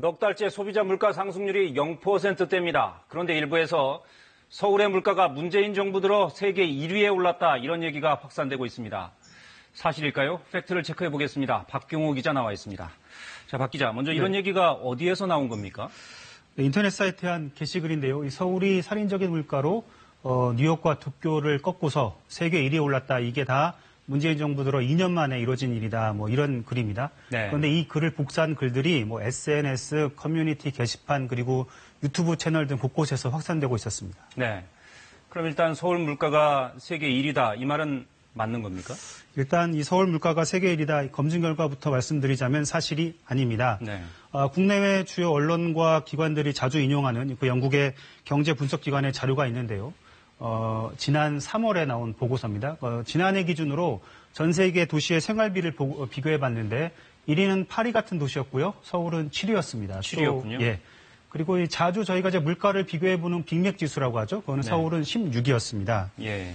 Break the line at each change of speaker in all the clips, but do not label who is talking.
넉 달째 소비자 물가 상승률이 0%대입니다. 그런데 일부에서 서울의 물가가 문재인 정부 들어 세계 1위에 올랐다 이런 얘기가 확산되고 있습니다. 사실일까요? 팩트를 체크해 보겠습니다. 박경호 기자 나와 있습니다. 자, 박 기자, 먼저 이런 얘기가 어디에서 나온 겁니까?
네, 인터넷 사이트에 한 게시글인데요. 서울이 살인적인 물가로 뉴욕과 도쿄를 꺾고서 세계 1위에 올랐다. 이게 다 문재인 정부 들어 2년 만에 이루어진 일이다. 뭐 이런 글입니다.
네.
그런데 이 글을 복사한 글들이 뭐 SNS, 커뮤니티 게시판 그리고 유튜브 채널 등 곳곳에서 확산되고 있었습니다.
네. 그럼 일단 서울 물가가 세계 1위다. 이 말은 맞는 겁니까?
일단 이 서울 물가가 세계 1위다. 검증 결과부터 말씀드리자면 사실이 아닙니다.
네.
국내외 주요 언론과 기관들이 자주 인용하는 그 영국의 경제 분석 기관의 자료가 있는데요. 지난 3월에 나온 보고서입니다. 지난해 기준으로 전 세계 도시의 생활비를 비교해 봤는데 1위는 파리 같은 도시였고요. 서울은 7위였습니다.
7위였군요.
예. 그리고 자주 저희가 이제 물가를 비교해 보는 빅맥 지수라고 하죠. 그거는
네.
서울은 16위였습니다.
예.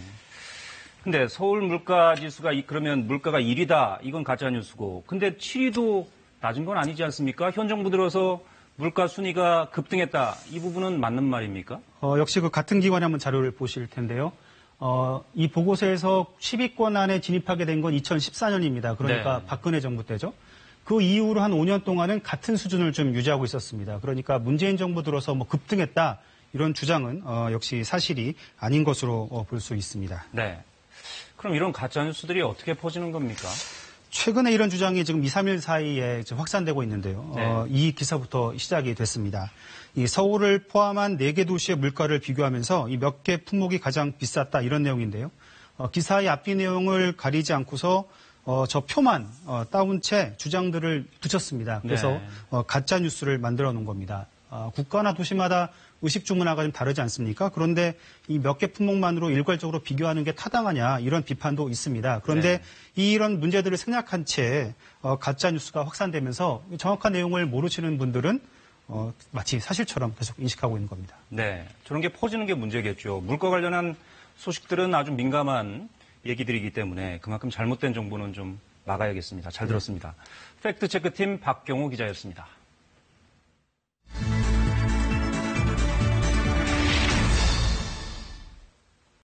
근데 서울 물가 지수가 그러면 물가가 1위다. 이건 가짜 뉴스고. 근데 7위도 낮은 건 아니지 않습니까? 현 정부 들어서 물가 순위가 급등했다. 이 부분은 맞는 말입니까?
역시 그 같은 기관에 한번 자료를 보실 텐데요. 이 보고서에서 10위권 안에 진입하게 된 건 2014년입니다. 그러니까
네.
박근혜 정부 때죠. 그 이후로 한 5년 동안은 같은 수준을 좀 유지하고 있었습니다. 그러니까 문재인 정부 들어서 뭐 급등했다. 이런 주장은 역시 사실이 아닌 것으로 볼 수 있습니다.
네. 그럼 이런 가짜 뉴스들이 어떻게 퍼지는 겁니까?
최근에 이런 주장이 지금 2, 3일 사이에 확산되고 있는데요.
네.
이 기사부터 시작이 됐습니다. 이 서울을 포함한 4개 도시의 물가를 비교하면서 이 몇 개 품목이 가장 비쌌다 이런 내용인데요. 기사의 앞뒤 내용을 가리지 않고서 저 표만 따온 채 주장들을 붙였습니다. 그래서
네.
가짜 뉴스를 만들어 놓은 겁니다. 국가나 도시마다 의식 주문화가 좀 다르지 않습니까? 그런데 이 몇 개 품목만으로 일괄적으로 비교하는 게 타당하냐 이런 비판도 있습니다. 그런데 이런 문제들을 생략한 채 가짜 뉴스가 확산되면서 정확한 내용을 모르시는 분들은 마치 사실처럼 계속 인식하고 있는 겁니다.
네. 저런 게 퍼지는 게 문제겠죠. 물가 관련한 소식들은 아주 민감한 얘기들이기 때문에 그만큼 잘못된 정보는 좀 막아야겠습니다. 잘 들었습니다. 팩트체크팀 박경호 기자였습니다.